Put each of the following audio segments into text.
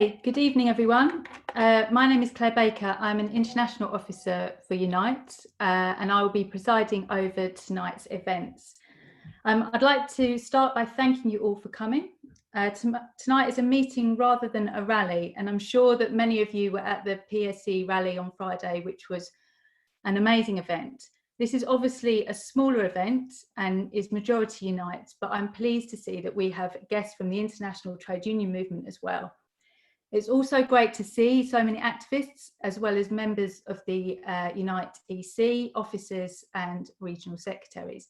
Good evening, everyone. My name is Claire Baker. I'm an International Officer for Unite, and I will be presiding over tonight's events. I'd like to start by thanking you all for coming. Tonight is a meeting rather than a rally, and I'm sure that many of you were at the PSC rally on Friday, which was an amazing event. This is obviously a smaller event and is majority Unite, but I'm pleased to see that we have guests from the international trade union movement as well. It's also great to see so many activists, as well as members of the Unite EC, officers and regional secretaries.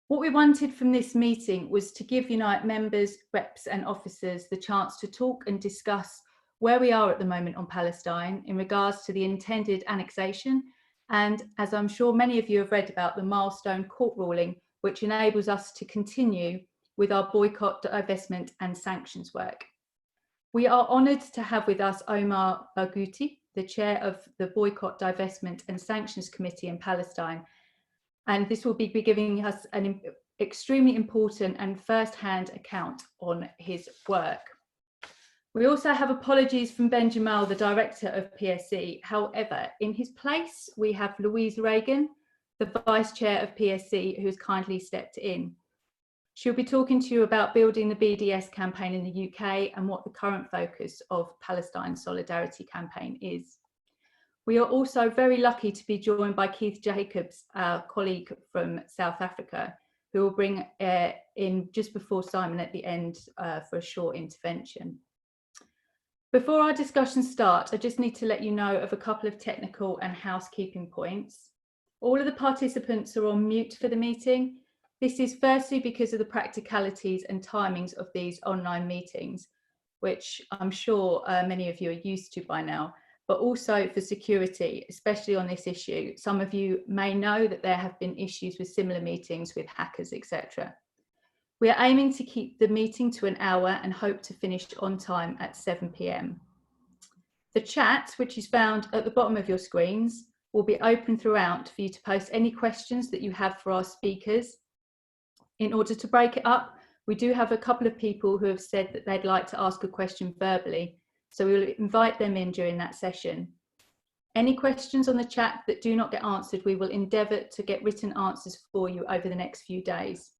What we wanted from this meeting was to give Unite members, reps and officers the chance to talk and discuss where we are at the moment on Palestine in regards to the intended annexation, and as I'm sure many of you have read about, the milestone court ruling, which enables us to continue with our boycott, divestment and sanctions work. We are honoured to have with us Omar Barghouti, the chair of the Boycott, Divestment and Sanctions Committee in Palestine. And this will be giving us an extremely important and first-hand account on his work. We also have apologies from Ben Jamal, the director of PSC. However, in his place, we have Louise Regan, the vice chair of PSC, who has kindly stepped in. She'll be talking to you about building the BDS campaign in the UK and what the current focus of Palestine Solidarity Campaign is. We are also very lucky to be joined by Keith Jacobs, our colleague from South Africa, who will bring in just before Simon at the end for a short intervention. Before our discussion starts, I just need to let you know of a couple of technical and housekeeping points. All of the participants are on mute for the meeting. This is firstly because of the practicalities and timings of these online meetings, which I'm sure many of you are used to by now, but also for security, especially on this issue. Some of you may know that there have been issues with similar meetings with hackers, etc. We are aiming to keep the meeting to an hour and hope to finish on time at 7 p.m. The chat, which is found at the bottom of your screens, will be open throughout for you to post any questions that you have for our speakers. In order to break it up, we do have a couple of people who have said that they'd like to ask a question verbally, so we'll invite them in during that session. Any questions on the chat that do not get answered, we will endeavour to get written answers for you over the next few days.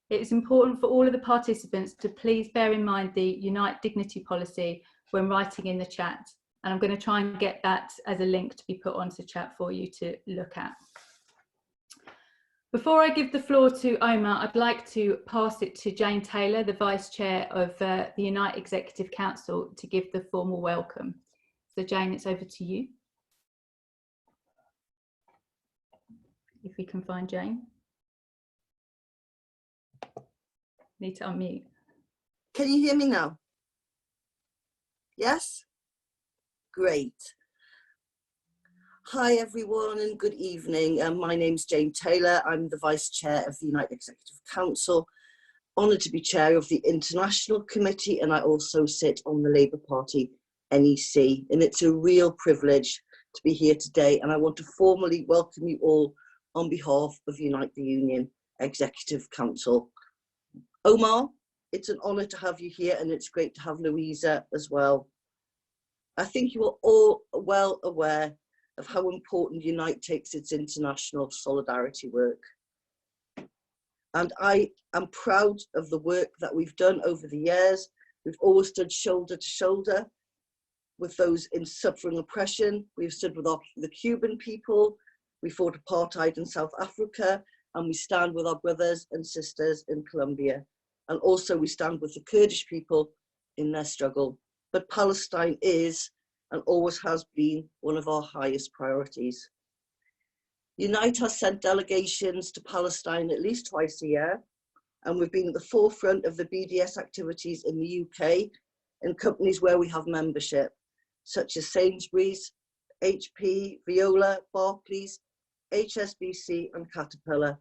It is important for all of the participants to please bear in mind the Unite Dignity policy when writing in the chat, and I'm going to try and get that as a link to be put onto chat for you to look at. Before I give the floor to Omar, I'd like to pass it to Jane Taylor, the Vice Chair of the Unite Executive Council, to give the formal welcome. So Jane, it's over to you. If we can find Jane. Need to unmute. Can you hear me now? Yes? Great. Hi everyone and good evening. My name's Jane Taylor. I'm the Vice Chair of the Unite Executive Council. Honoured to be Chair of the International Committee, and I also sit on the Labour Party NEC. And it's a real privilege to be here today, and I want to formally welcome you all on behalf of Unite the Union Executive Council. Omar, it's an honour to have you here, and it's great to have Louisa as well. I think you are all well aware of how important Unite takes its international solidarity work. And I am proud of the work that we've done over the years. We've always stood shoulder to shoulder with those in suffering oppression. We've stood with the Cuban people. We fought apartheid in South Africa, and we stand with our brothers and sisters in Colombia. And also we stand with the Kurdish people in their struggle. But Palestine is and always has been one of our highest priorities. Unite has sent delegations to Palestine at least twice a year, and we've been at the forefront of the BDS activities in the UK in companies where we have membership, such as Sainsbury's, HP, Viola, Barclays, HSBC and Caterpillar.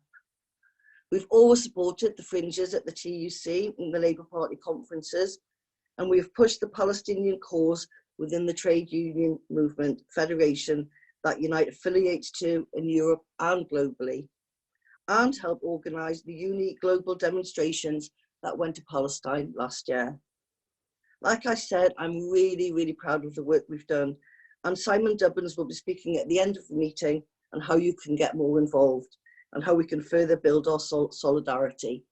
We've always supported the fringes at the TUC and the Labour Party conferences, and we've pushed the Palestinian cause within the trade union movement federation that Unite affiliates to in Europe and globally, and help organise the unique global demonstrations that went to Palestine last year. Like I said, I'm really, really proud of the work we've done. And Simon Dubbins will be speaking at the end of the meeting on how you can get more involved and how we can further build our solidarity.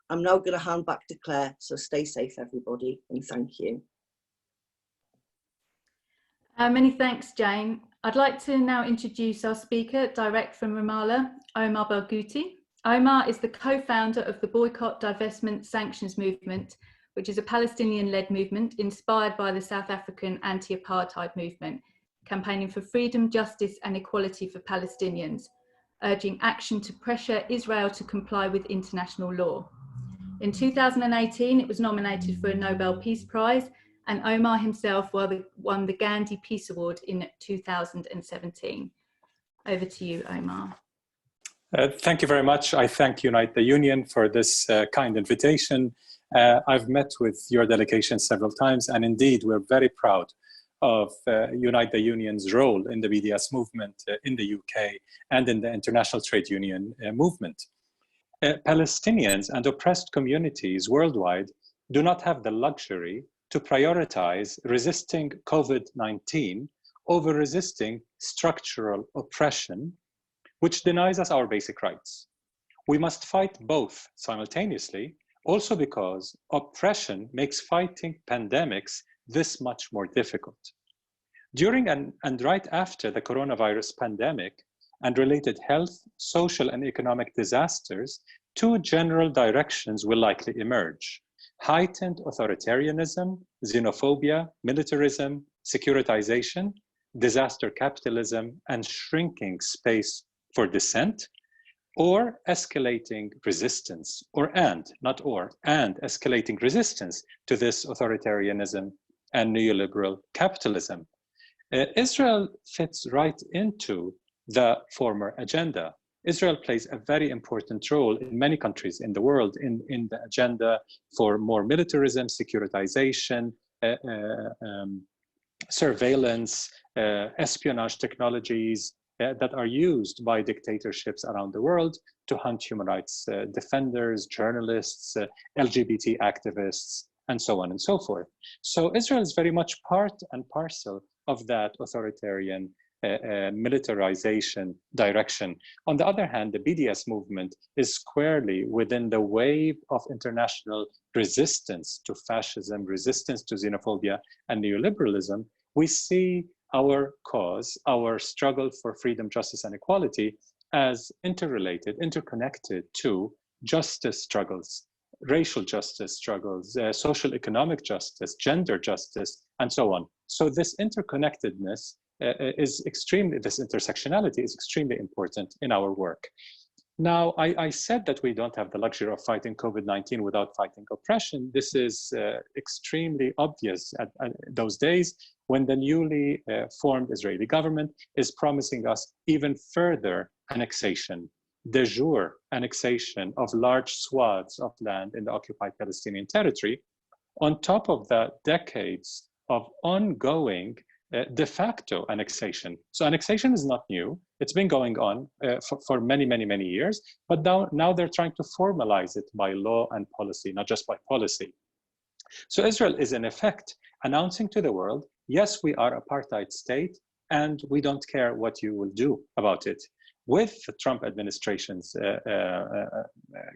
I'm now going to hand back to Claire, so stay safe, everybody, and thank you. Many thanks, Jane. I'd like to now introduce our speaker, direct from Ramallah, Omar Barghouti. Omar is the co-founder of the Boycott, Divestment, Sanctions movement, which is a Palestinian-led movement inspired by the South African anti-apartheid movement, campaigning for freedom, justice and equality for Palestinians, urging action to pressure Israel to comply with international law. In 2018, it was nominated for a Nobel Peace Prize, and Omar himself won the Gandhi Peace Award in 2017. Over to you, Omar. Thank you very much. I thank Unite the Union for this kind invitation. I've met with your delegation several times, and indeed, we're very proud of Unite the Union's role in the BDS movement in the UK and in the international trade union movement. Palestinians and oppressed communities worldwide do not have the luxury to prioritize resisting COVID-19 over resisting structural oppression, which denies us our basic rights. We must fight both simultaneously, also because oppression makes fighting pandemics this much more difficult. During and right after the coronavirus pandemic and related health, social, and economic disasters, two general directions will likely emerge: heightened authoritarianism, xenophobia, militarism, securitization, disaster capitalism, and shrinking space for dissent, or escalating resistance, and escalating resistance to this authoritarianism and neoliberal capitalism. Israel fits right into the former agenda. Israel plays a very important role in many countries in the world in the agenda for more militarism, securitization, surveillance, espionage technologies that are used by dictatorships around the world to hunt human rights defenders, journalists, LGBT activists, and so on and so forth. So Israel is very much part and parcel of that authoritarian militarization direction. On the other hand, the BDS movement is squarely within the wave of international resistance to fascism, resistance to xenophobia and neoliberalism. We see our cause, our struggle for freedom, justice, and equality as interrelated, interconnected to justice struggles, racial justice struggles, social economic justice, gender justice, and so on. So this interconnectedness this intersectionality is extremely important in our work. Now, I said that we don't have the luxury of fighting COVID-19 without fighting oppression. This is extremely obvious at those days when the newly formed Israeli government is promising us even further annexation, de jure annexation of large swaths of land in the occupied Palestinian territory, on top of the decades of ongoing de facto annexation. So annexation is not new. It's been going on for many, many, many years, but now they're trying to formalize it by law and policy, not just by policy. So Israel is in effect announcing to the world, yes, we are apartheid state, and we don't care what you will do about it. With the Trump administration's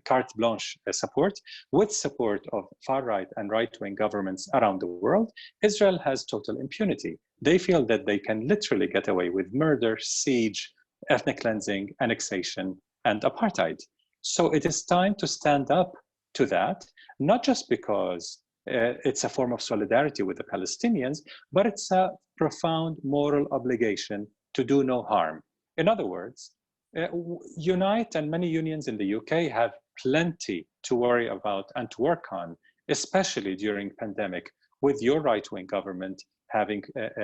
carte blanche support, with support of far-right and right-wing governments around the world, Israel has total impunity. They feel that they can literally get away with murder, siege, ethnic cleansing, annexation, and apartheid. So it is time to stand up to that, not just because it's a form of solidarity with the Palestinians, but it's a profound moral obligation to do no harm. In other words, Unite and many unions in the UK have plenty to worry about and to work on, especially during pandemic, with your right-wing government having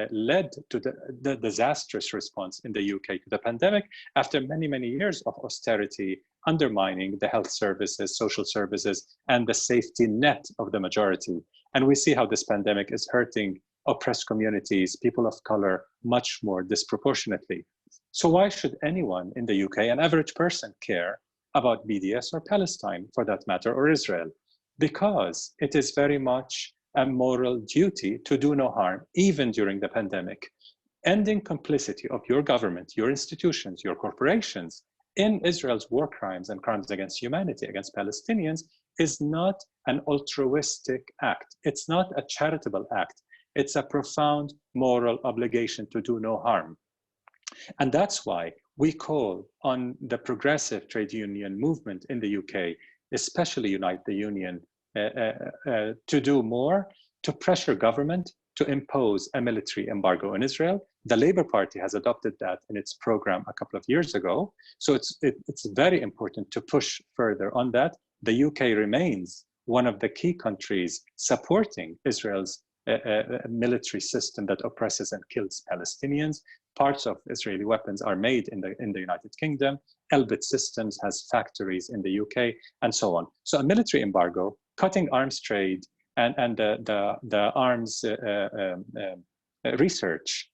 led to the disastrous response in the UK to the pandemic after many, many years of austerity, undermining the health services, social services, and the safety net of the majority. And we see how this pandemic is hurting oppressed communities, people of color, much more disproportionately. So why should anyone in the UK, an average person, care about BDS or Palestine, for that matter, or Israel? Because it is very much a moral duty to do no harm, even during the pandemic. Ending complicity of your government, your institutions, your corporations in Israel's war crimes and crimes against humanity, against Palestinians, is not an altruistic act. It's not a charitable act. It's a profound moral obligation to do no harm. And that's why we call on the progressive trade union movement in the UK, especially Unite the Union, to do more to pressure government to impose a military embargo on Israel. The Labour Party has adopted that in its program a couple of years ago. So it's very important to push further on that. The UK remains one of the key countries supporting Israel's military system that oppresses and kills Palestinians. Parts of Israeli weapons are made in the United Kingdom. Elbit Systems has factories in the UK, and so on. So a military embargo, cutting arms trade, and the arms research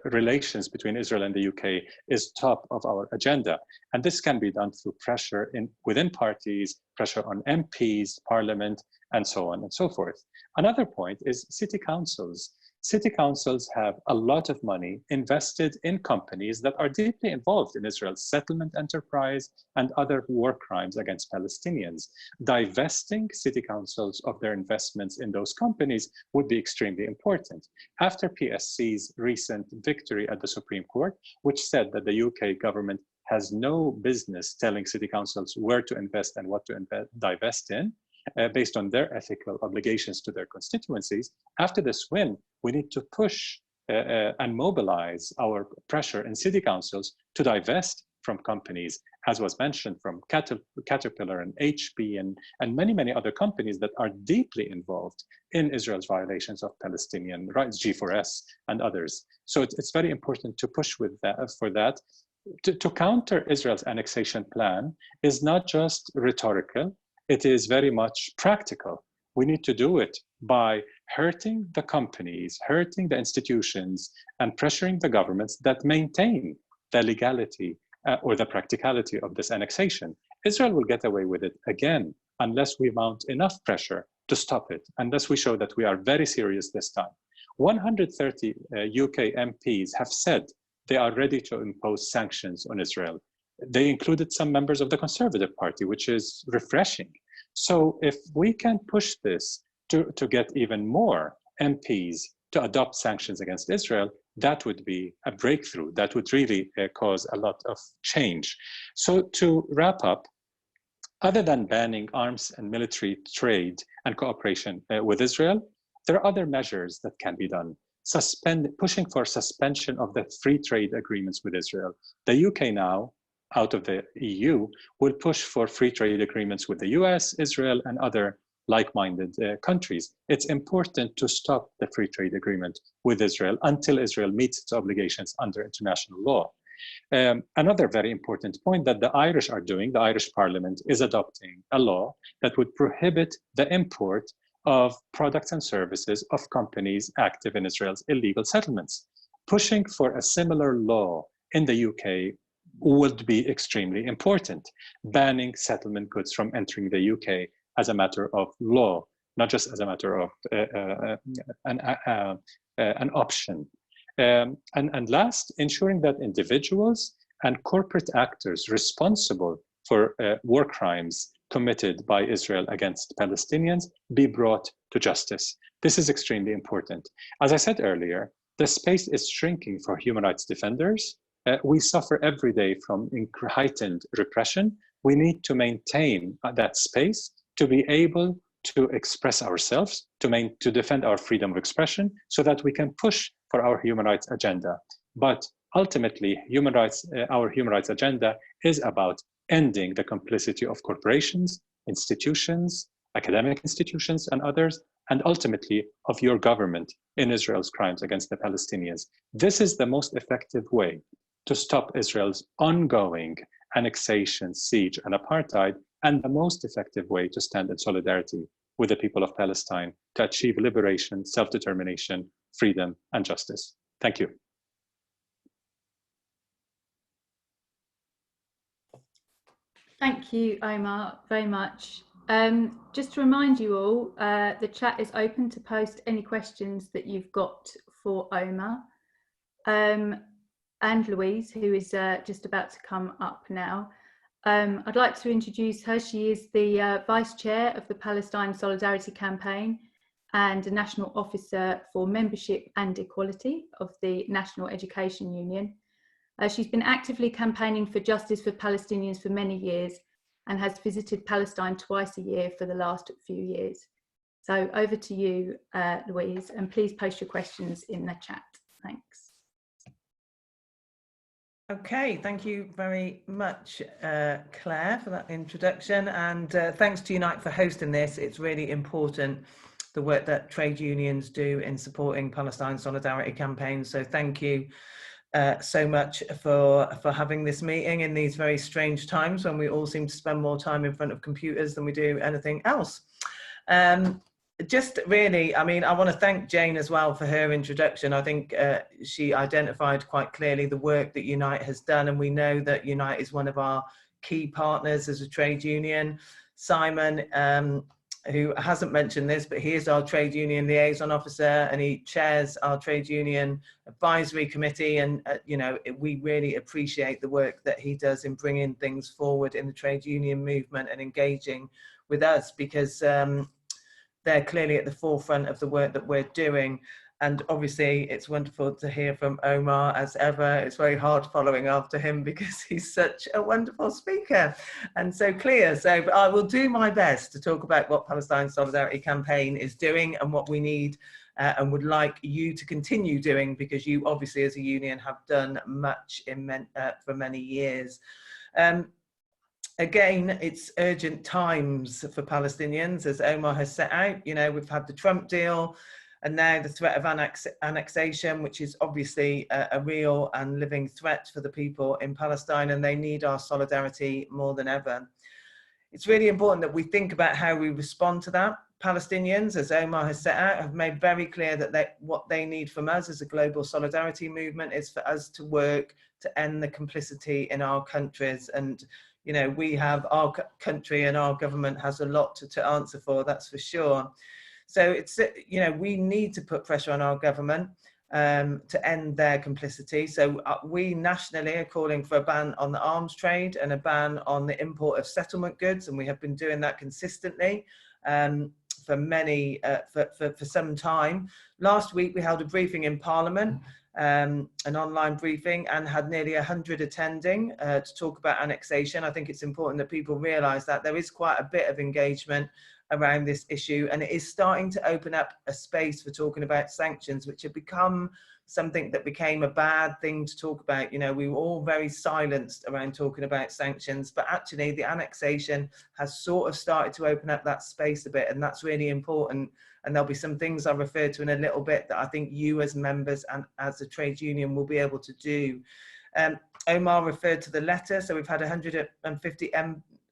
relations between Israel and the UK is top of our agenda. And this can be done through pressure within parties, pressure on MPs, parliament, and so on and so forth. Another point is city councils. City councils have a lot of money invested in companies that are deeply involved in Israel's settlement enterprise and other war crimes against Palestinians. Divesting city councils of their investments in those companies would be extremely important. After PSC's recent victory at the Supreme Court, which said that the UK government has no business telling city councils where to invest and what to divest in, based on their ethical obligations to their constituencies, after this win, we need to push and mobilize our pressure in city councils to divest from companies, as was mentioned, from Caterpillar and HP and many, many other companies that are deeply involved in Israel's violations of Palestinian rights, G4S and others. So it's very important to push with that, for that. To counter Israel's annexation plan is not just rhetorical, it is very much practical. We need to do it by hurting the companies, hurting the institutions, and pressuring the governments that maintain the legality or the practicality of this annexation. Israel will get away with it again unless we mount enough pressure to stop it, unless we show that we are very serious this time. 130 UK MPs have said they are ready to impose sanctions on Israel. They included some members of the Conservative Party, which is refreshing. So if we can push this to get even more MPs to adopt sanctions against Israel, that would be a breakthrough. That would really cause a lot of change. So to wrap up, other than banning arms and military trade and cooperation with Israel, there are other measures that can be done. Pushing for suspension of the free trade agreements with Israel. The UK now, out of the EU, will push for free trade agreements with the US, Israel, and other like-minded countries. It's important to stop the free trade agreement with Israel until Israel meets its obligations under international law. Another very important point that the Irish are doing, the Irish Parliament is adopting a law that would prohibit the import of products and services of companies active in Israel's illegal settlements. Pushing for a similar law in the UK would be extremely important, banning settlement goods from entering the UK as a matter of law, not just as a matter of an option. And last, ensuring that individuals and corporate actors responsible for war crimes committed by Israel against Palestinians be brought to justice. This is extremely important. As I said earlier, the space is shrinking for human rights defenders. We suffer every day from heightened repression. We need to maintain that space to be able to express ourselves, to defend our freedom of expression, so that we can push for our human rights agenda. But ultimately, our human rights agenda is about ending the complicity of corporations, institutions, academic institutions, and others, and ultimately of your government in Israel's crimes against the Palestinians. This is the most effective way to stop Israel's ongoing annexation, siege, and apartheid, and the most effective way to stand in solidarity with the people of Palestine to achieve liberation, self-determination, freedom, and justice. Thank you. Thank you, Omar, very much. Just to remind you all, the chat is open to post any questions that you've got for Omar and Louise, who is just about to come up now. I'd like to introduce her. She is the Vice Chair of the Palestine Solidarity Campaign and a National Officer for Membership and Equality of the National Education Union. She's been actively campaigning for justice for Palestinians for many years and has visited Palestine twice a year for the last few years. So over to you, Louise, and please post your questions in the chat. Thanks. Okay, thank you very much, Claire, for that introduction, and thanks to Unite for hosting this. It's really important, the work that trade unions do in supporting Palestine Solidarity Campaign. So thank you so much for having this meeting in these very strange times when we all seem to spend more time in front of computers than we do anything else. Just really, I mean, I want to thank Jane as well for her introduction. I think she identified quite clearly the work that Unite has done, and we know that Unite is one of our key partners as a trade union. Simon, who hasn't mentioned this, but he is our trade union liaison officer, and he chairs our trade union advisory committee. And you know, we really appreciate the work that he does in bringing things forward in the trade union movement and engaging with us, because they're clearly at the forefront of the work that we're doing. And obviously it's wonderful to hear from Omar as ever. It's very hard following after him because he's such a wonderful speaker and so clear. So I will do my best to talk about what Palestine Solidarity Campaign is doing and what we need and would like you to continue doing, because you obviously as a union have done much for many years. Again, it's urgent times for Palestinians, as Omar has set out. You know, we've had the Trump deal and now the threat of annexation, which is obviously a real and living threat for the people in Palestine, and they need our solidarity more than ever. It's really important that we think about how we respond to that. Palestinians, as Omar has set out, have made very clear that what they need from us as a global solidarity movement is for us to work to end the complicity in our countries. And you know, we have our country and our government has a lot to answer for, that's for sure. So it's, you know, we need to put pressure on our government to end their complicity. So we nationally are calling for a ban on the arms trade and a ban on the import of settlement goods, and we have been doing that consistently for some time. Last week we held a briefing in Parliament, an online briefing, and had nearly 100 attending to talk about annexation. I think it's important that people realise that there is quite a bit of engagement around this issue, and it is starting to open up a space for talking about sanctions, which have become something that became a bad thing to talk about. You know, we were all very silenced around talking about sanctions, but actually the annexation has sort of started to open up that space a bit, and that's really important. And there'll be some things I'll refer to in a little bit that I think you as members and as a trade union will be able to do. Omar referred to the letter, so we've had 150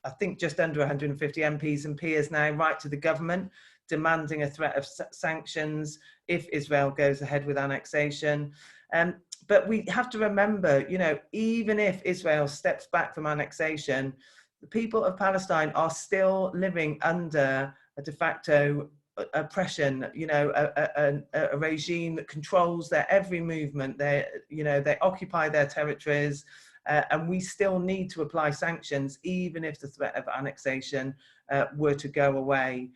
I think just under 150 MPs and peers now write to the government demanding a threat of sanctions if Israel goes ahead with annexation. But we have to remember, you know, even if Israel steps back from annexation, the people of Palestine are still living under a de facto oppression, you know, a regime that controls their every movement. They occupy their territories. And we still need to apply sanctions, even if the threat of annexation were to go away.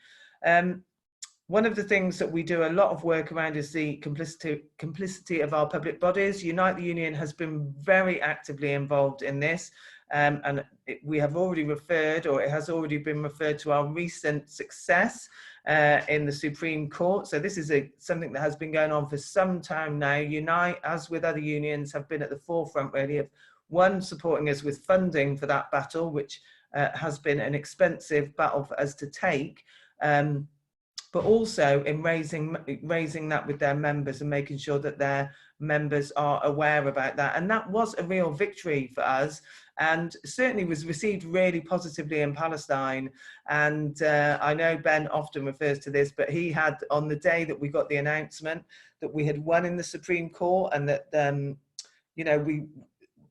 One of the things that we do a lot of work around is the complicity of our public bodies. Unite the Union has been very actively involved in this. And we have already referred, or it has already been referred to, our recent success in the Supreme Court. So this is something that has been going on for some time now. Unite, as with other unions, have been at the forefront really of supporting us with funding for that battle, which has been an expensive battle for us to take, but also in raising that with their members and making sure that their members are aware about that. And that was a real victory for us, and certainly was received really positively in Palestine. And I know Ben often refers to this, but he had, on the day that we got the announcement that we had won in the Supreme Court, and that you know,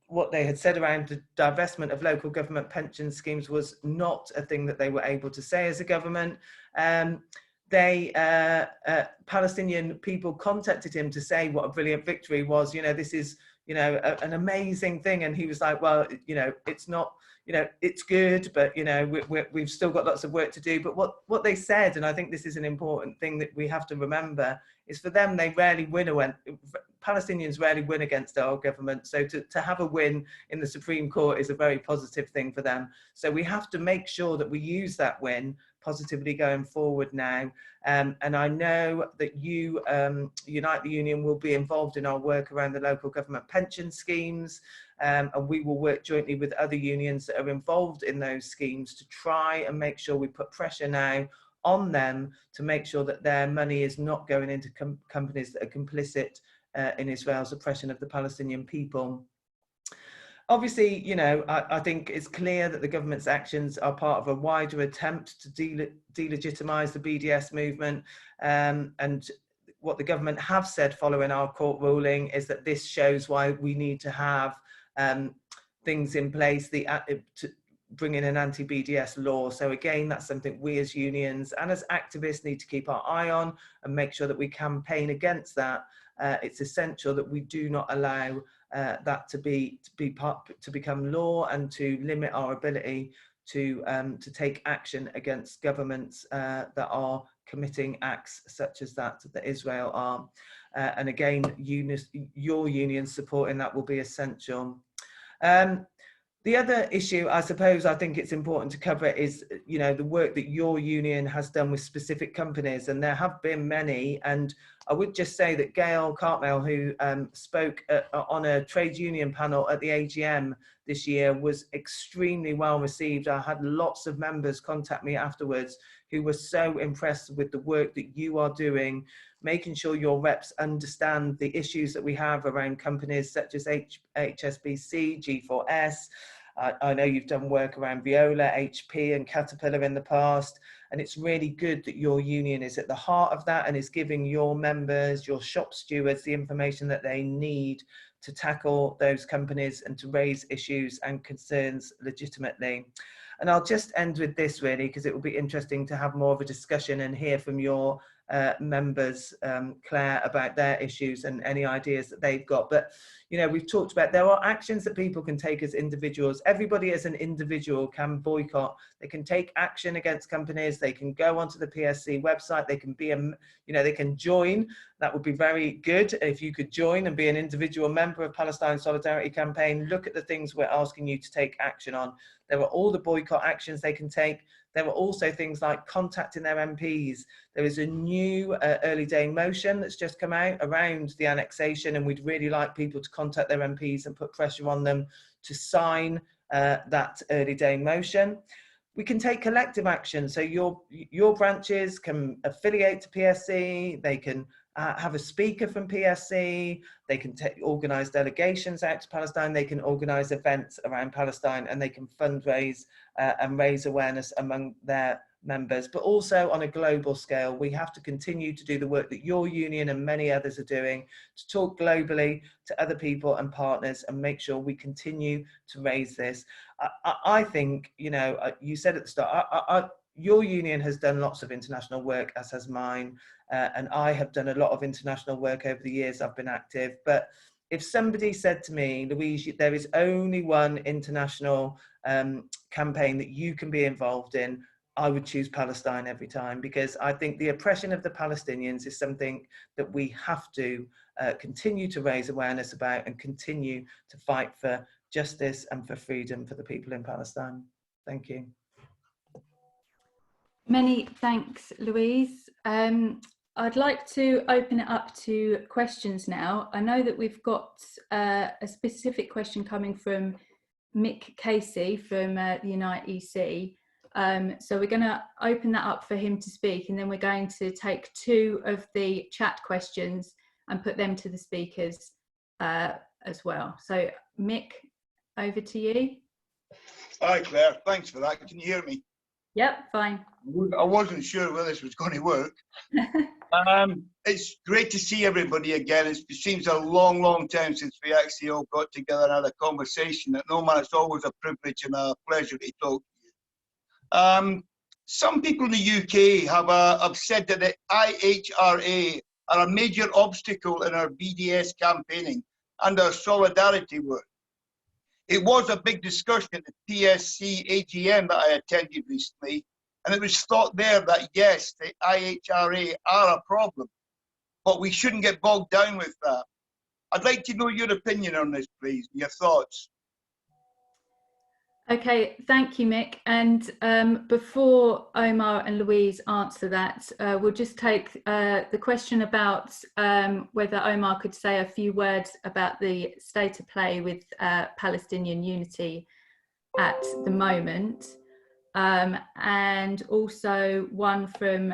what they had said around the divestment of local government pension schemes was not a thing that they were able to say as a government. Palestinian people contacted him to say what a brilliant victory was. You know, this is, you know, an amazing thing. And he was like, well, you know, it's not, you know, it's good, but, you know, we've still got lots of work to do. But what they said, and I think this is an important thing that we have to remember, is for them, they rarely win Palestinians rarely win against our government. So to have a win in the Supreme Court is a very positive thing for them. So we have to make sure that we use that win positively going forward now. And I know that you, Unite the Union, will be involved in our work around the local government pension schemes. And we will work jointly with other unions that are involved in those schemes to try and make sure we put pressure now on them to make sure that their money is not going into companies that are complicit in Israel's oppression of the Palestinian people. Obviously, you know, I think it's clear that the government's actions are part of a wider attempt to delegitimize the BDS movement. And what the government have said following our court ruling is that this shows why we need to have things in place to bring in an anti-BDS law. So again, that's something we as unions and as activists need to keep our eye on and make sure that we campaign against that. It's essential that we do not allow that to become law and to limit our ability to take action against governments that are committing acts such as that Israel are. And again, your union supporting that will be essential. The other issue, I suppose, I think it's important to cover is, you know, the work that your union has done with specific companies, and there have been many. And I would just say that Gail Cartmel, who spoke on a trade union panel at the AGM this year, was extremely well received. I had lots of members contact me afterwards who were so impressed with the work that you are doing, making sure your reps understand the issues that we have around companies such as HSBC, G4S. I know you've done work around Veolia, HP and Caterpillar in the past, and it's really good that your union is at the heart of that and is giving your members, your shop stewards, the information that they need to tackle those companies and to raise issues and concerns legitimately. And I'll just end with this really, because it will be interesting to have more of a discussion and hear from your members, Claire, about their issues and any ideas that they've got. But, you know, we've talked about there are actions that people can take as individuals. Everybody as an individual can boycott. They can take action against companies. They can go onto the PSC website. They can be they can join. That would be very good if you could join and be an individual member of Palestine Solidarity Campaign. Look at the things we're asking you to take action on. There are all the boycott actions they can take. There are also things like contacting their MPs. There is a new early day motion that's just come out around the annexation, and we'd really like people to contact their MPs and put pressure on them to sign that early day motion. We can take collective action. So your branches can affiliate to PSC. They can have a speaker from PSC. They can organise delegations out to Palestine. They can organise events around Palestine, and they can fundraise and raise awareness among their members. But also on a global scale, we have to continue to do the work that your union and many others are doing to talk globally to other people and partners and make sure we continue to raise this. I think, you know, you said at the start, your union has done lots of international work, as has mine, and I have done a lot of international work over the years I've been active. But if somebody said to me, Louise, there is only one international campaign that you can be involved in, I would choose Palestine every time, because I think the oppression of the Palestinians is something that we have to continue to raise awareness about and continue to fight for justice and for freedom for the people in Palestine. Thank you. Many thanks, Louise. I'd like to open it up to questions now. I know that we've got a specific question coming from Mick Casey from the Unite EC. So we're going to open that up for him to speak, and then we're going to take two of the chat questions and put them to the speakers as well. So Mick, over to you. Hi Claire, thanks for that. Can you hear me? Yep, fine. I wasn't sure whether this was going to work. It's great to see everybody again. It seems a long, long time since we actually all got together and had a conversation. No man, it's always a privilege and a pleasure to talk to you. Some people in the UK have said that the IHRA are a major obstacle in our BDS campaigning and our solidarity work. It was a big discussion at the PSC AGM that I attended recently, and it was thought there that yes, the IHRA are a problem, but we shouldn't get bogged down with that. I'd like to know your opinion on this, please, your thoughts. Okay, thank you, Mick. And before Omar and Louise answer that, we'll just take the question about whether Omar could say a few words about the state of play with Palestinian unity at the moment. And also one from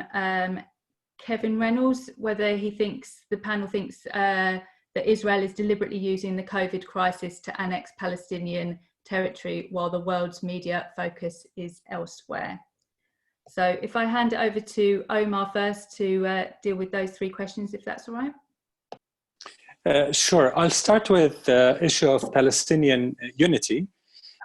Kevin Reynolds, whether he thinks, the panel thinks that Israel is deliberately using the COVID crisis to annex Palestinian territory while the world's media focus is elsewhere. So if I hand it over to Omar first to deal with those three questions, if that's all right. Sure. I'll start with the issue of Palestinian unity.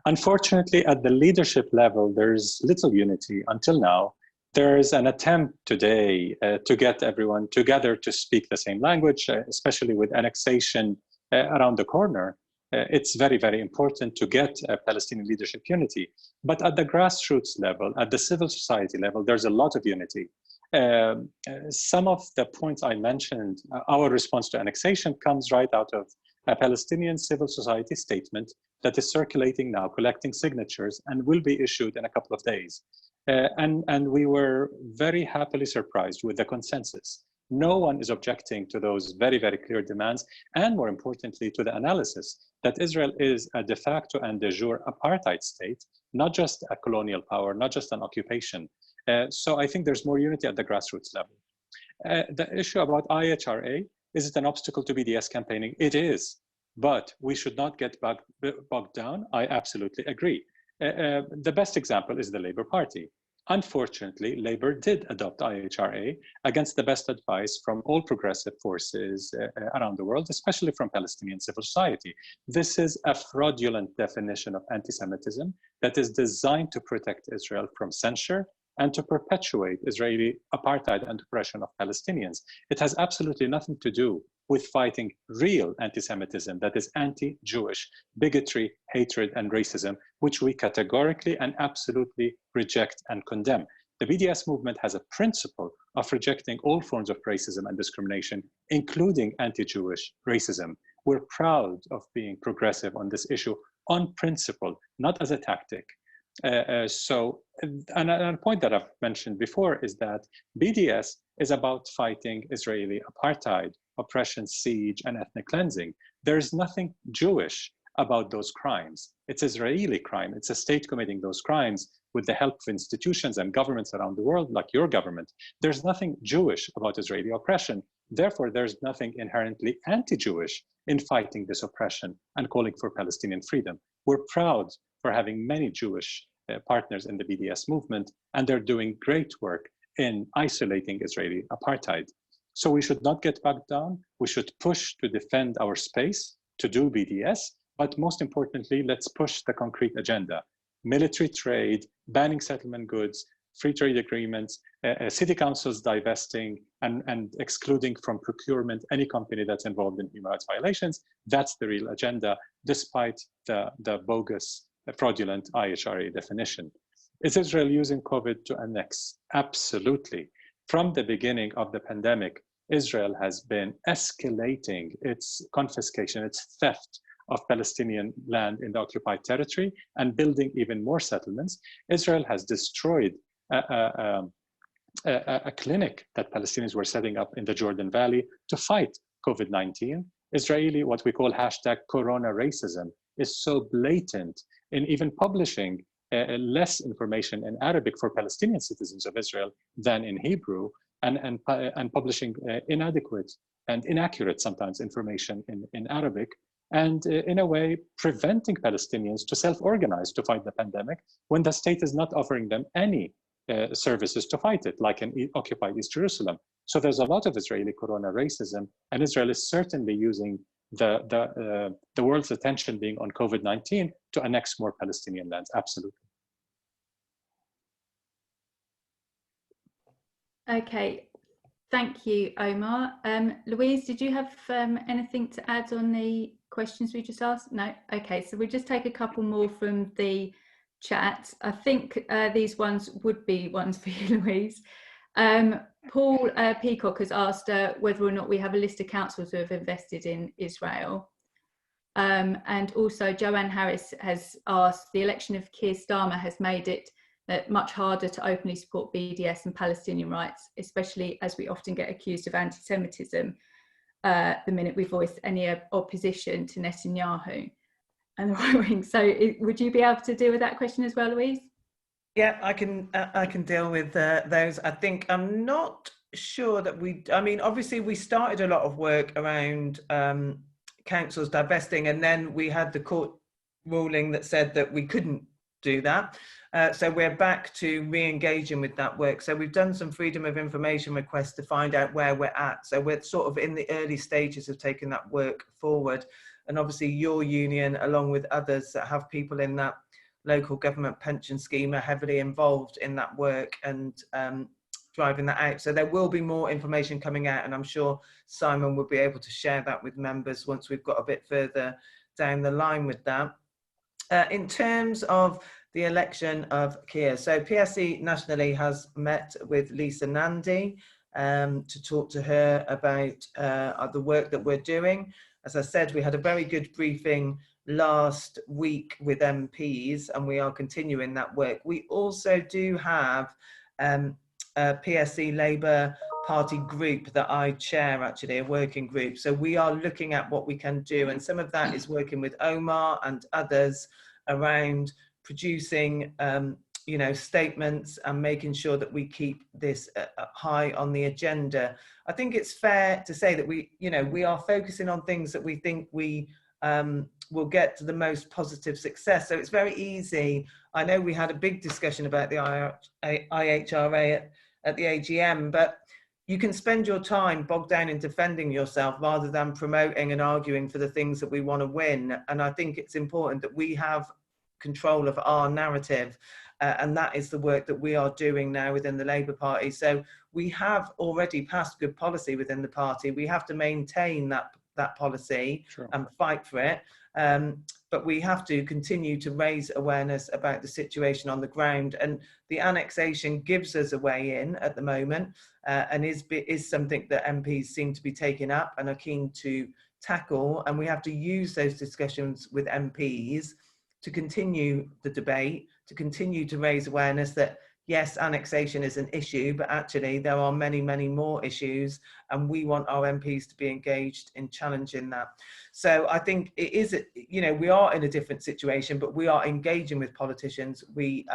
Unfortunately, at the leadership level, there's little unity until now. There's an attempt today to get everyone together to speak the same language, especially with annexation around the corner. It's very, very important to get Palestinian leadership unity. But at the grassroots level, at the civil society level, there's a lot of unity. Some of the points I mentioned, our response to annexation comes right out of a Palestinian civil society statement that is circulating now, collecting signatures, and will be issued in a couple of days. And we were very happily surprised with the consensus. No one is objecting to those very, very clear demands, and more importantly, to the analysis that Israel is a de facto and de jure apartheid state, not just a colonial power, not just an occupation. So I think there's more unity at the grassroots level. The issue about IHRA, is it an obstacle to BDS campaigning? It is, but we should not get bogged down. I absolutely agree. The best example is the Labour Party. Unfortunately, Labour did adopt IHRA against the best advice from all progressive forces around the world, especially from Palestinian civil society. This is a fraudulent definition of anti-Semitism that is designed to protect Israel from censure and to perpetuate Israeli apartheid and oppression of Palestinians. It has absolutely nothing to do with fighting real anti-Semitism, that is anti-Jewish bigotry, hatred, and racism, which we categorically and absolutely reject and condemn. The BDS movement has a principle of rejecting all forms of racism and discrimination, including anti-Jewish racism. We're proud of being progressive on this issue on principle, not as a tactic. And a point that I've mentioned before is that BDS is about fighting Israeli apartheid, oppression, siege, and ethnic cleansing. There is nothing Jewish about those crimes. It's Israeli crime. It's a state committing those crimes with the help of institutions and governments around the world, like your government. There's nothing Jewish about Israeli oppression. Therefore, there's nothing inherently anti-Jewish in fighting this oppression and calling for Palestinian freedom. We're proud for having many Jewish partners in the BDS movement, and they're doing great work in isolating Israeli apartheid. So we should not get bogged down. We should push to defend our space, to do BDS, but most importantly, let's push the concrete agenda. Military trade, banning settlement goods, free trade agreements, city councils divesting and excluding from procurement any company that's involved in human rights violations. That's the real agenda, despite the bogus, fraudulent IHRA definition. Is Israel using COVID to annex? Absolutely. From the beginning of the pandemic, Israel has been escalating its confiscation, its theft of Palestinian land in the occupied territory and building even more settlements. Israel has destroyed a clinic that Palestinians were setting up in the Jordan Valley to fight COVID-19. Israeli, what we call hashtag Corona racism, is so blatant in even publishing less information in Arabic for Palestinian citizens of Israel than in Hebrew, and publishing inadequate and inaccurate sometimes information in Arabic, and in a way preventing Palestinians to self-organize to fight the pandemic when the state is not offering them any services to fight it, like in occupied East Jerusalem. So there's a lot of Israeli corona racism, and Israel is certainly using the world's attention being on COVID-19 to annex more Palestinian lands. Absolutely. Okay, thank you, Omar. Louise, did you have anything to add on the questions we just asked? No? Okay, so we'll just take a couple more from the chat. I think these ones would be ones for you, Louise. Paul Peacock has asked whether or not we have a list of councils who have invested in Israel. And also Joanne Harris has asked, the election of Keir Starmer has made it much harder to openly support BDS and Palestinian rights, especially as we often get accused of anti-Semitism the minute we voice any opposition to Netanyahu and the right wing. So would you be able to deal with that question as well, Louise? Yeah, I can deal with those. I think I'm not sure that I mean, obviously we started a lot of work around councils divesting, and then we had the court ruling that said that we couldn't do that. So we're back to re-engaging with that work. So we've done some freedom of information requests to find out where we're at. So we're sort of in the early stages of taking that work forward. And obviously your union, along with others that have people in that local government pension scheme, are heavily involved in that work and driving that out. So there will be more information coming out, and I'm sure Simon will be able to share that with members once we've got a bit further down the line with that. In terms of the election of Keir, so PSC nationally has met with Lisa Nandy to talk to her about the work that we're doing. As I said, we had a very good briefing last week with MPs, and we are continuing that work. We also do have a PSC Labour Party group that I chair, actually, a working group. So we are looking at what we can do, and some of that is working with Omar and others around producing statements and making sure that we keep this high on the agenda. I think it's fair to say that we are focusing on things that we think we will get to the most positive success. So it's very easy. I know we had a big discussion about the IHRA at the AGM, but you can spend your time bogged down in defending yourself rather than promoting and arguing for the things that we want to win. And I think it's important that we have control of our narrative. And that is the work that we are doing now within the Labour Party. So we have already passed good policy within the party. We have to maintain that policy and fight for it. But we have to continue to raise awareness about the situation on the ground. And the annexation gives us a way in at the moment and is something that MPs seem to be taking up and are keen to tackle. And we have to use those discussions with MPs to continue the debate, to continue to raise awareness that, yes, annexation is an issue, but actually there are many, many more issues, and we want our MPs to be engaged in challenging that. So I think it is, we are in a different situation, but we are engaging with politicians. We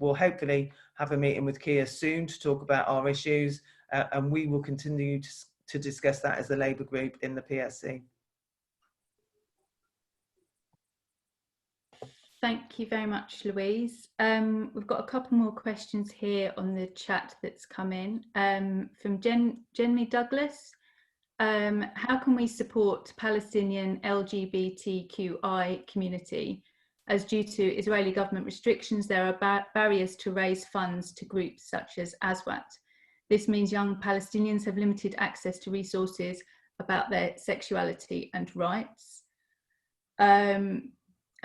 will hopefully have a meeting with Keir soon to talk about our issues, and we will continue to discuss that as a Labour group in the PSC. Thank you very much, Louise. We've got a couple more questions here on the chat that's come in from Jenny Douglas. How can we support Palestinian LGBTQI community, as due to Israeli government restrictions there are barriers to raise funds to groups such as ASWAT? This means young Palestinians have limited access to resources about their sexuality and rights.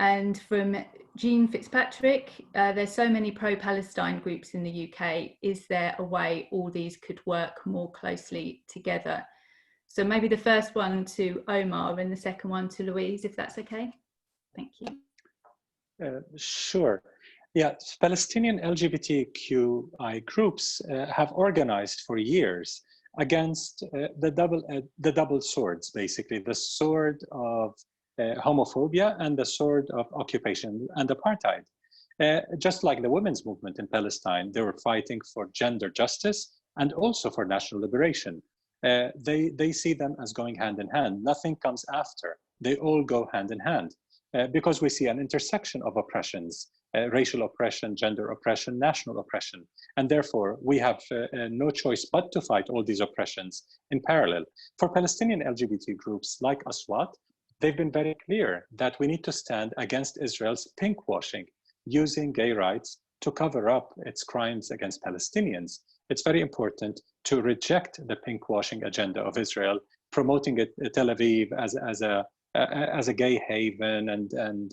And from Jean Fitzpatrick, there's so many pro-Palestine groups in the UK. Is there a way all these could work more closely together? So maybe the first one to Omar and the second one to Louise, if that's okay. Thank you. Sure. Yeah, Palestinian LGBTQI groups have organized for years against the double swords, basically, the sword of homophobia and the sword of occupation and apartheid. Just like the women's movement in Palestine, they were fighting for gender justice and also for national liberation. They see them as going hand in hand. Nothing comes after. They all go hand in hand because we see an intersection of oppressions racial oppression, gender oppression, national oppression. And therefore, we have no choice but to fight all these oppressions in parallel. For Palestinian LGBT groups like Aswat, they've been very clear that we need to stand against Israel's pinkwashing, using gay rights to cover up its crimes against Palestinians. It's very important to reject the pinkwashing agenda of Israel, promoting Tel Aviv as a gay haven and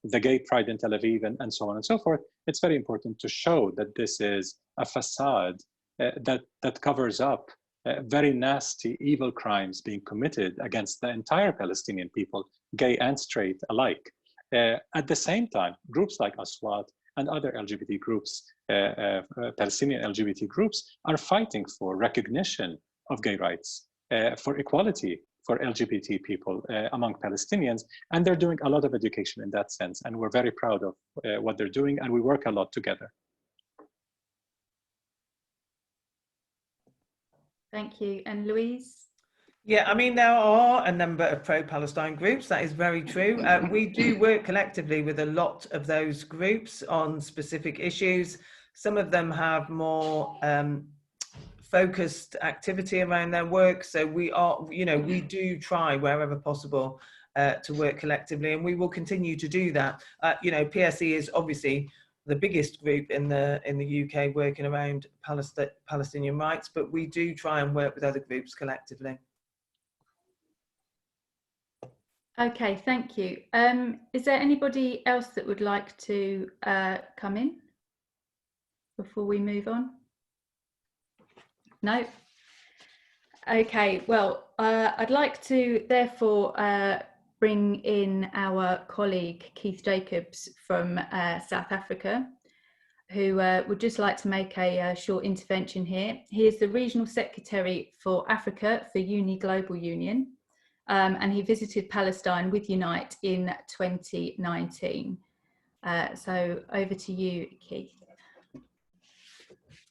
the gay pride in Tel Aviv and so on and so forth. It's very important to show that this is a facade that covers up very nasty, evil crimes being committed against the entire Palestinian people, gay and straight alike. At the same time, groups like Aswat and other LGBT groups, Palestinian LGBT groups, are fighting for recognition of gay rights, for equality for LGBT people among Palestinians, and they're doing a lot of education in that sense, and we're very proud of what they're doing, and we work a lot together. Thank you. And Louise? Yeah, I mean, there are a number of pro-Palestine groups. That is very true. We do work collectively with a lot of those groups on specific issues. Some of them have more focused activity around their work. So we are, we do try wherever possible to work collectively, and we will continue to do that. PSE is obviously the biggest group in the UK working around Palestinian rights, but we do try and work with other groups collectively. Okay, thank you. Is there anybody else that would like to come in before we move on? No? Okay, well, I'd like to therefore bring in our colleague Keith Jacobs from South Africa, who would just like to make a short intervention here. He is the Regional Secretary for Africa for Uni Global Union. And he visited Palestine with Unite in 2019. So over to you, Keith.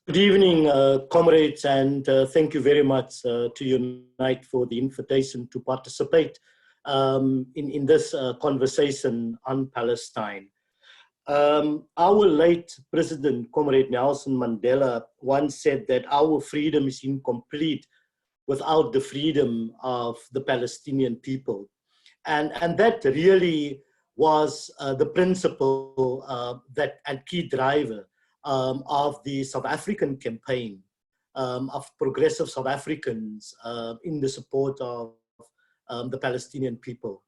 Good evening, comrades, and thank you very much to Unite for the invitation to participate in this conversation on Palestine. Our late President, Comrade Nelson Mandela, once said that our freedom is incomplete without the freedom of the Palestinian people. And that really was the principle and key driver of the South African campaign of progressive South Africans in the support of the Palestinian people.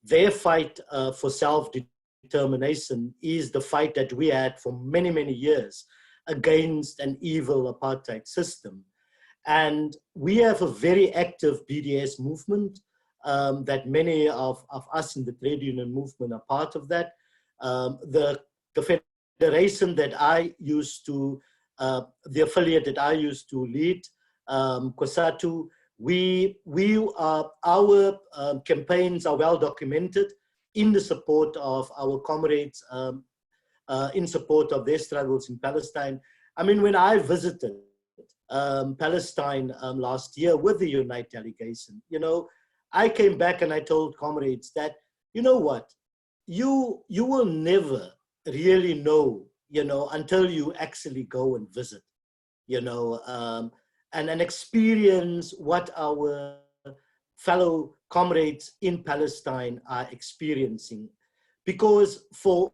Their fight for self-determination is the fight that we had for many, many years against an evil apartheid system. And we have a very active BDS movement that many of us in the trade union movement are part of that. The federation that I used to, the affiliate that I used to lead, COSATU, our campaigns are well documented in the support of our comrades, in support of their struggles in Palestine. I mean, when I visited Palestine last year with the Unite delegation, I came back and I told comrades that, you know what, you will never really know, until you actually go and visit, and experience what our fellow comrades in Palestine are experiencing. Because for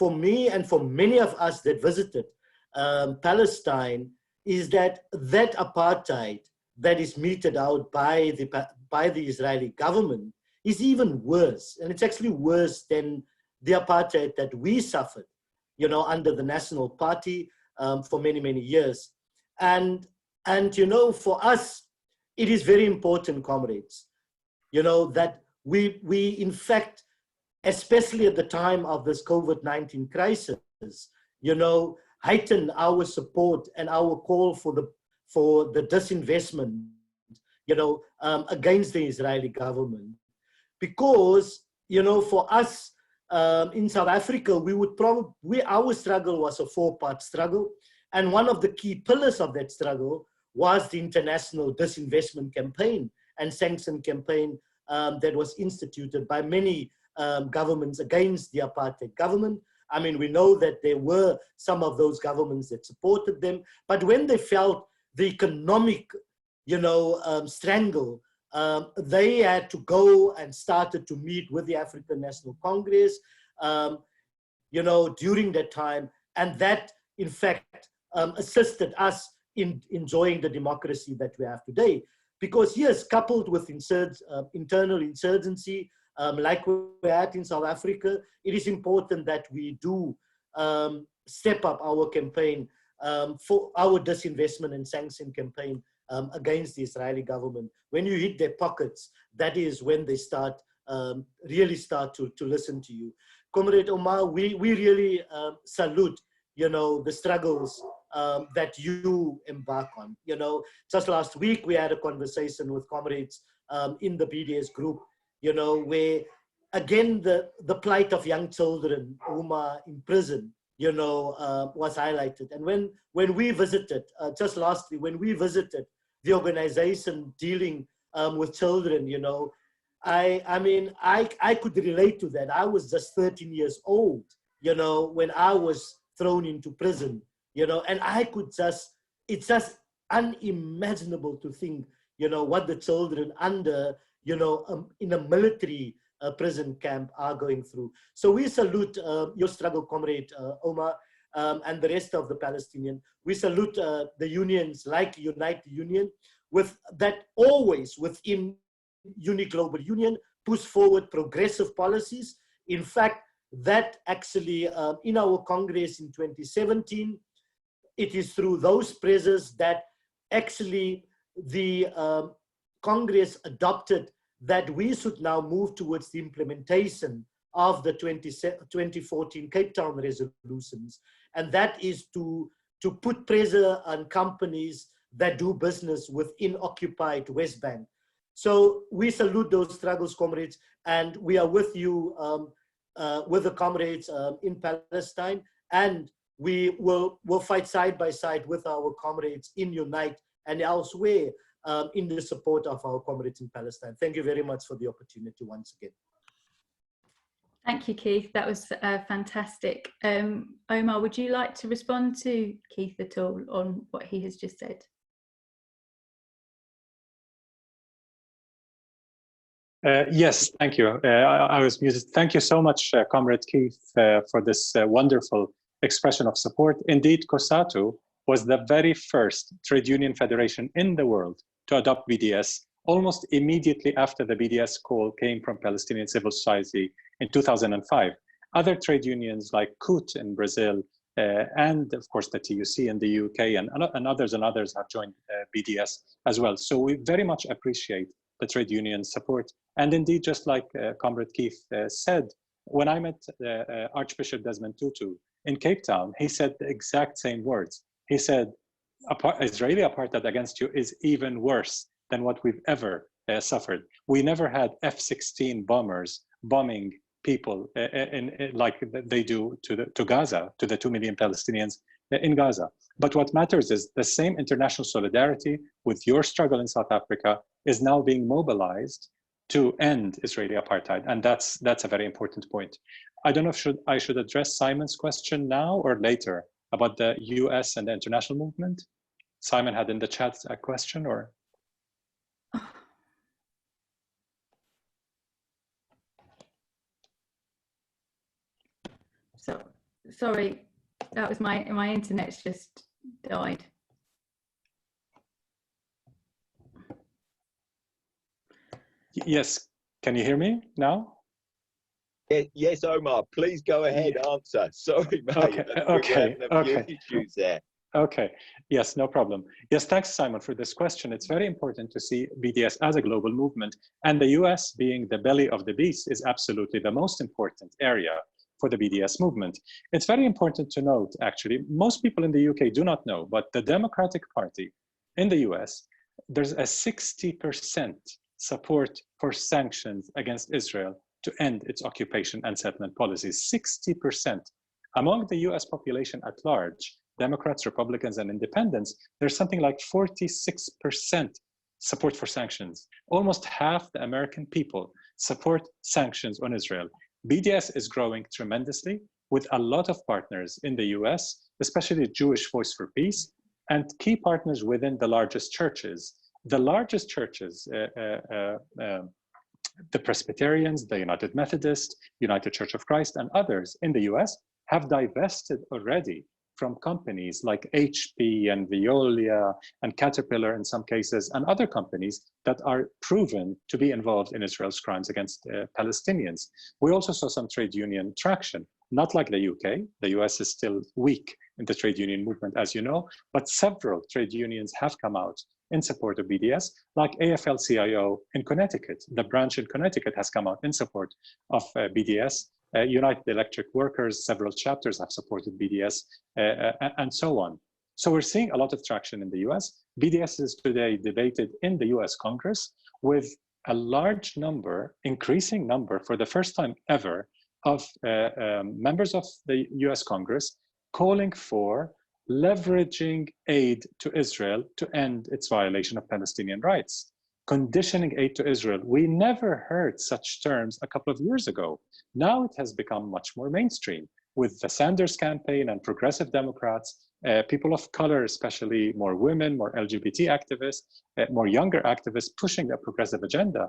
me and for many of us that visited Palestine, is that apartheid that is meted out by the Israeli government is even worse. And it's actually worse than the apartheid that we suffered, under the National Party for many, many years. And for us, it is very important, comrades, that we in fact, especially at the time of this COVID-19 crisis, heighten our support and our call for the disinvestment, against the Israeli government. Because, for us in South Africa, our struggle was a four-part struggle. And one of the key pillars of that struggle was the international disinvestment campaign and sanction campaign that was instituted by many governments against the apartheid government, I mean, we know that there were some of those governments that supported them, but when they felt the economic, strangle, they had to go and started to meet with the African National Congress, during that time. And that, in fact, assisted us in enjoying the democracy that we have today. Because yes, coupled with internal insurgency, like we had in South Africa, it is important that we do step up our campaign for our disinvestment and sanction campaign against the Israeli government. When you hit their pockets, that is when they really start to listen to you. Comrade Omar, we really salute, the struggles that you embark on. Just last week we had a conversation with comrades in the BDS group, where again the plight of young children whom are in prison, was highlighted. And when we visited, just lastly, when we visited the organization dealing with children, I could relate to that. I was just 13 years old, when I was thrown into prison, and I could it's just unimaginable to think, what the children under, in a military prison camp are going through. So we salute your struggle, Comrade Omar, and the rest of the Palestinian. We salute the unions like Unite the Union, with that always within Unique Global Union push forward progressive policies. In fact, that actually in our Congress in 2017, it is through those pressures that actually the Congress adopted that we should now move towards the implementation of the 2014 Cape Town resolutions. And that is to put pressure on companies that do business within occupied West Bank. So we salute those struggles, comrades, and we are with you, with the comrades in Palestine, and we will fight side by side with our comrades in Unite and elsewhere in the support of our comrades in Palestine. Thank you very much for the opportunity once again. Thank you, Keith. That was fantastic. Omar, would you like to respond to Keith at all on what he has just said? Yes, thank you. I was muted. Thank you so much, Comrade Keith, for this wonderful expression of support. Indeed, COSATU was the very first trade union federation in the world to adopt BDS almost immediately after the BDS call came from Palestinian civil society in 2005. Other trade unions like CUT in Brazil, and of course the TUC in the UK, and others have joined BDS as well. So we very much appreciate the trade union support. And indeed, just like Comrade Keith said, when I met Archbishop Desmond Tutu in Cape Town, he said the exact same words. He said, Israeli apartheid against you is even worse than what we've ever suffered. We never had F-16 bombers bombing people like they do to Gaza, to the 2 million Palestinians in Gaza. But what matters is the same international solidarity with your struggle in South Africa is now being mobilized to end Israeli apartheid. And that's a very important point. I don't know if I should address Simon's question now or later about the US and the international movement. Simon had in the chat a question, or? So, sorry, that was my internet's just died. Yes, can you hear me now? Yes, Omar, please go ahead, answer. Sorry, mate. Okay. We're having a few issues there. Okay, yes, no problem. Yes, thanks, Simon, for this question. It's very important to see BDS as a global movement, and the US being the belly of the beast is absolutely the most important area for the BDS movement. It's very important to note, actually, most people in the UK do not know, but the Democratic Party in the US, there's a 60% support for sanctions against Israel to end its occupation and settlement policies. 60%. Among the US population at large, Democrats, Republicans, and independents, there's something like 46% support for sanctions. Almost half the American people support sanctions on Israel. BDS is growing tremendously. with a lot of partners in the US, especially Jewish Voice for Peace, and key partners within the largest churches. The largest churches, the Presbyterians, the United Methodist, United Church of Christ, and others in the US have divested already from companies like HP and Veolia and Caterpillar in some cases, and other companies that are proven to be involved in Israel's crimes against Palestinians. We also saw some trade union traction, not like the UK. The US is still weak in the trade union movement, as you know, but several trade unions have come out in support of BDS, like AFL-CIO in Connecticut. The branch in Connecticut has come out in support of BDS. United Electric Workers, several chapters have supported BDS, and so on. So we're seeing a lot of traction in the US. BDS is today debated in the US Congress with a large number, increasing number for the first time ever, of members of the US Congress calling for leveraging aid to Israel to end its violation of Palestinian rights. Conditioning aid to Israel. We never heard such terms a couple of years ago. Now it has become much more mainstream with the Sanders campaign and progressive Democrats, people of color, especially more women, more LGBT activists, more younger activists pushing a progressive agenda.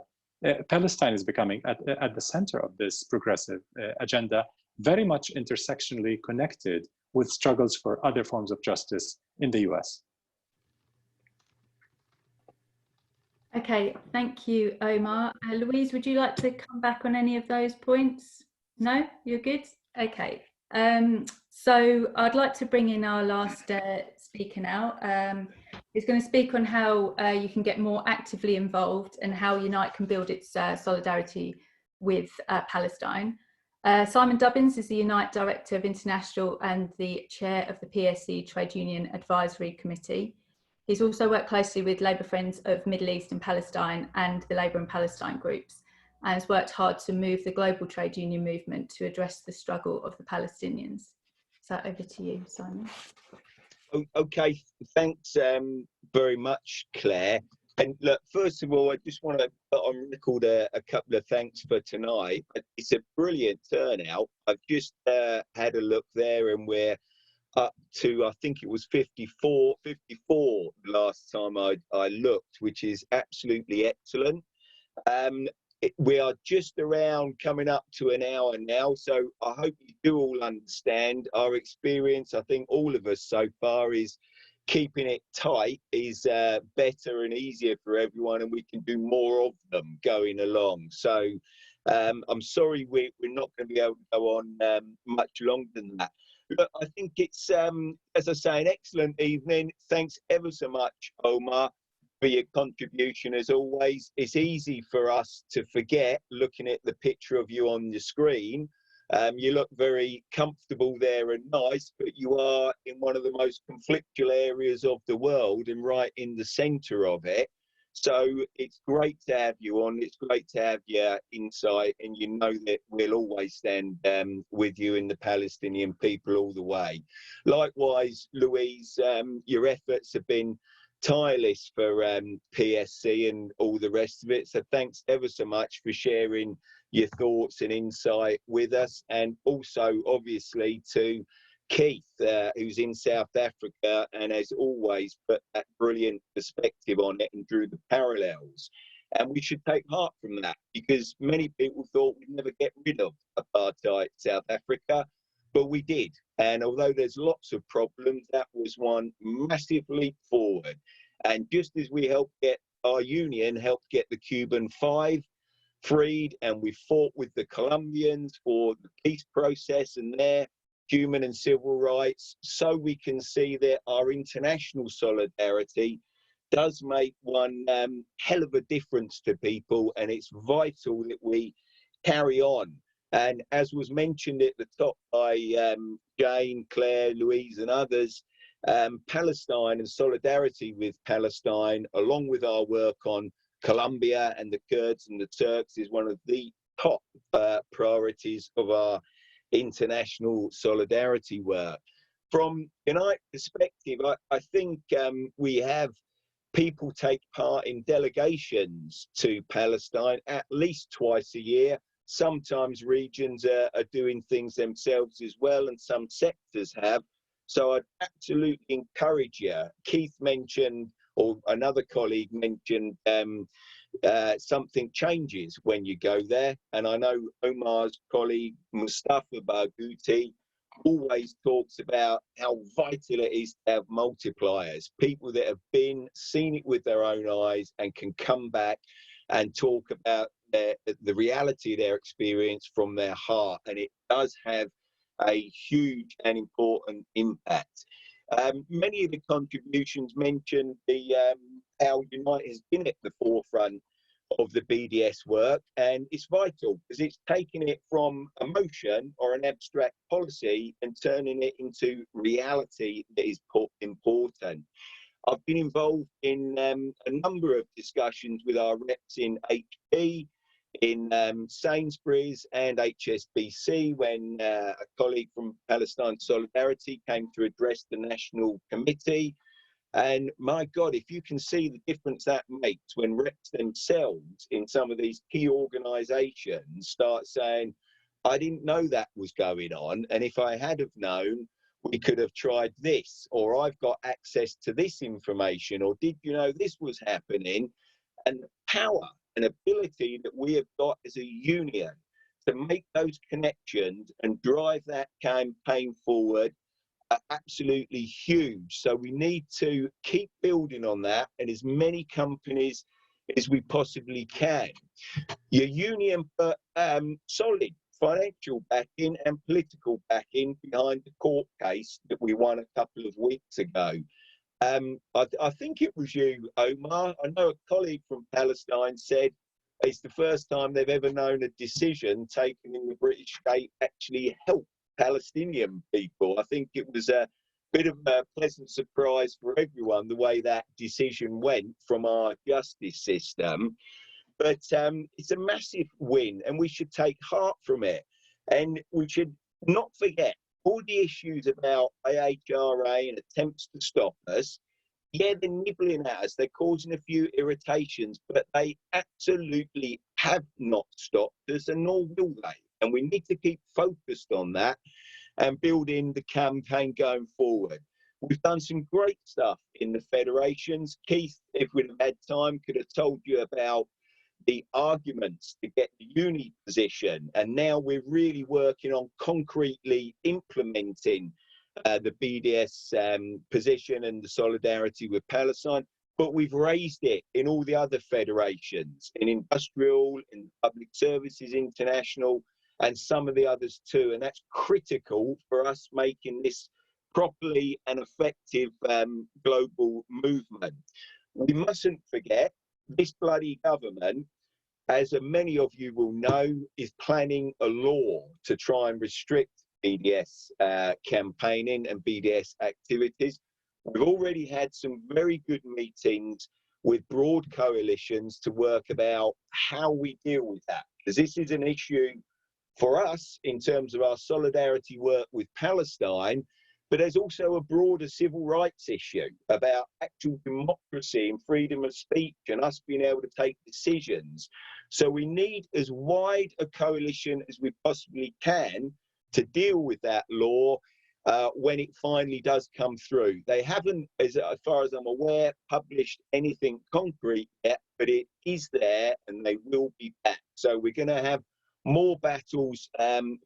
Palestine is becoming at the center of this progressive agenda, very much intersectionally connected with struggles for other forms of justice in the US. Okay, thank you, Omar. Louise, would you like to come back on any of those points? No, you're good? Okay. So I'd like to bring in our last speaker now. He's going to speak on how you can get more actively involved and how Unite can build its solidarity with Palestine. Simon Dubbins is the Unite Director of International and the Chair of the PSC Trade Union Advisory Committee. He's also worked closely with Labour Friends of Middle East and Palestine and the Labour and Palestine groups, and has worked hard to move the global trade union movement to address the struggle of the Palestinians. So over to you, Simon. Okay, thanks very much, Claire. And look, first of all, I just want to put on record a couple of thanks for tonight. It's a brilliant turnout. I've just had a look there, and we're up to, I think it was 54 last time I looked, which is absolutely excellent. We are just around coming up to an hour now, so I hope you do all understand our experience. I think all of us so far is keeping it tight is better and easier for everyone, and we can do more of them going along. So I'm sorry we're not going to be able to go on much longer than that. Look, I think it's, as I say, an excellent evening. Thanks ever so much, Omar, for your contribution. As always, it's easy for us to forget looking at the picture of you on the screen. You look very comfortable there and nice, but you are in one of the most conflictual areas of the world and right in the center of it. So it's great to have you on. It's great to have your insight, and you know that we'll always stand with you and the Palestinian people all the way. Likewise, Louise, your efforts have been tireless for PSC and all the rest of it. So thanks ever so much for sharing your thoughts and insight with us, and also obviously to Keith, who's in South Africa, and as always put that brilliant perspective on it and drew the parallels. And we should take heart from that, because many people thought we'd never get rid of apartheid South Africa, but we did. And although there's lots of problems, that was one massive leap forward. And just as we helped get our union, helped get the Cuban Five freed, and we fought with the Colombians for the peace process and their human and civil rights, so we can see that our international solidarity does make one hell of a difference to people, and it's vital that we carry on. And as was mentioned at the top by Jane, Claire, Louise and others, Palestine and solidarity with Palestine, along with our work on Colombia and the Kurds and the Turks, is one of the top priorities of our international solidarity work. From Unite perspective, I think we have people take part in delegations to Palestine at least twice a year, Sometimes regions are doing things themselves as well, and some sectors have. So I'd absolutely encourage you. Keith mentioned, or another colleague mentioned, something changes when you go there. And I know Omar's colleague, Mustafa Barghouti, always talks about how vital it is to have multipliers, people that have seen it with their own eyes and can come back and talk about the reality of their experience from their heart. And it does have a huge and important impact. Many of the contributions mentioned how Unite has been at the forefront of the BDS work, and it's vital because it's taking it from emotion or an abstract policy and turning it into reality that is important. I've been involved in a number of discussions with our reps in HP, in Sainsbury's and HSBC when a colleague from Palestine Solidarity came to address the National Committee. And my God, if you can see the difference that makes when reps themselves in some of these key organisations start saying, I didn't know that was going on, and if I had have known, we could have tried this, or I've got access to this information, or did you know this was happening? And the power and ability that we have got as a union to make those connections and drive that campaign forward are absolutely huge. So we need to keep building on that, and as many companies as we possibly can. Your union put solid financial backing and political backing behind the court case that we won a couple of weeks ago. I think it was you, Omar. I know a colleague from Palestine said it's the first time they've ever known a decision taken in the British state actually help Palestinian people. I think it was a bit of a pleasant surprise for everyone the way that decision went from our justice system. But it's a massive win, and we should take heart from it. And we should not forget all the issues about IHRA and attempts to stop us. Yeah, they're nibbling at us, they're causing a few irritations, but they absolutely have not stopped us, and nor will they. And we need to keep focused on that and building the campaign going forward. We've done some great stuff in the federations. Keith, if we'd have had time, could have told you about the arguments to get the uni position. And now we're really working on concretely implementing the BDS position and the solidarity with Palestine. But we've raised it in all the other federations, in industrial, in public services international, and some of the others too. And that's critical for us making this properly and effective global movement. We mustn't forget this bloody government, as many of you will know, is planning a law to try and restrict BDS campaigning and BDS activities. We've already had some very good meetings with broad coalitions to work about how we deal with that, because this is an issue for us in terms of our solidarity work with Palestine, but there's also a broader civil rights issue about actual democracy and freedom of speech and us being able to take decisions. So we need as wide a coalition as we possibly can to deal with that law when it finally does come through. They haven't, as far as I'm aware, published anything concrete yet, but it is there and they will be back. So we're going to have more battles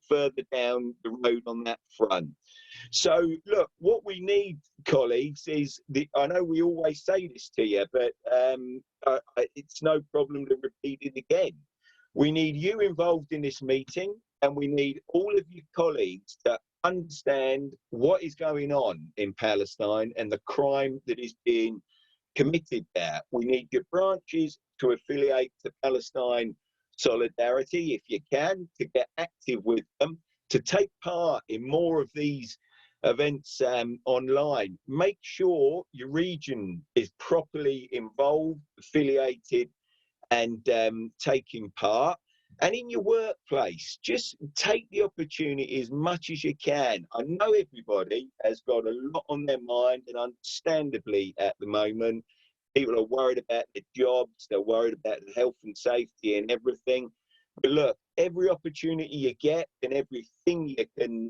further down the road on that front. So look, what we need, colleagues, is I know we always say this to you, but it's no problem to repeat it again. We need you involved in this meeting, and we need all of your colleagues to understand what is going on in Palestine and the crime that is being committed there. We need your branches to affiliate to Palestine Solidarity, if you can, to get active with them, to take part in more of these events online. Make sure your region is properly involved, affiliated, and taking part. And in your workplace, just take the opportunity as much as you can. I know everybody has got a lot on their mind, and understandably at the moment, people are worried about their jobs, they're worried about the health and safety and everything. But look, every opportunity you get and everything you can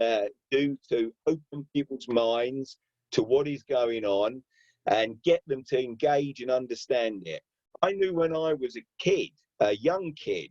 do to open people's minds to what is going on and get them to engage and understand it. I knew when I was a kid, a young kid,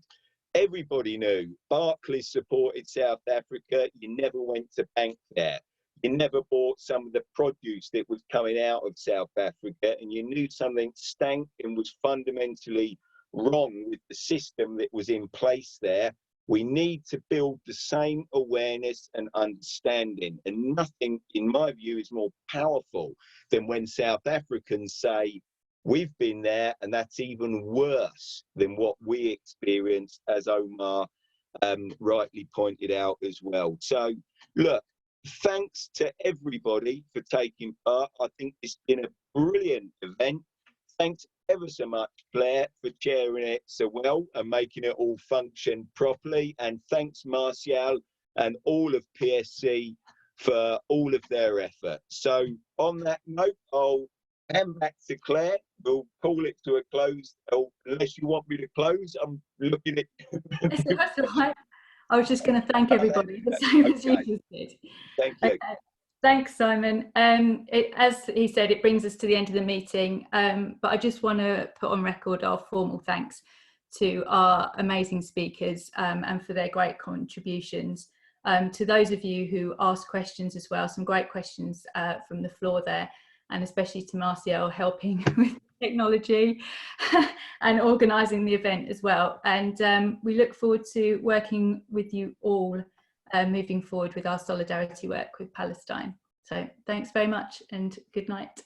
everybody knew Barclays supported South Africa. You never went to bank there. You never bought some of the produce that was coming out of South Africa, and you knew something stank and was fundamentally wrong with the system that was in place there. We need to build the same awareness and understanding, and nothing, in my view, is more powerful than when South Africans say, we've been there and that's even worse than what we experienced, as Omar rightly pointed out as well. So look, thanks to everybody for taking part. I think it's been a brilliant event. Thanks ever so much, Claire, for chairing it so well and making it all function properly. And thanks, Martial, and all of PSC for all of their effort. So on that note, I'll hand back to Claire. We'll call it to a close, unless you want me to close. I'm looking at That's all right. I was just going to thank everybody the same as you just did. Thank you. Okay. Thanks, Simon. As he said, it brings us to the end of the meeting, but I just want to put on record our formal thanks to our amazing speakers and for their great contributions. To those of you who asked questions as well, some great questions from the floor there, and especially to Martial helping with technology and organising the event as well. And we look forward to working with you all moving forward with our solidarity work with Palestine. So thanks very much and good night.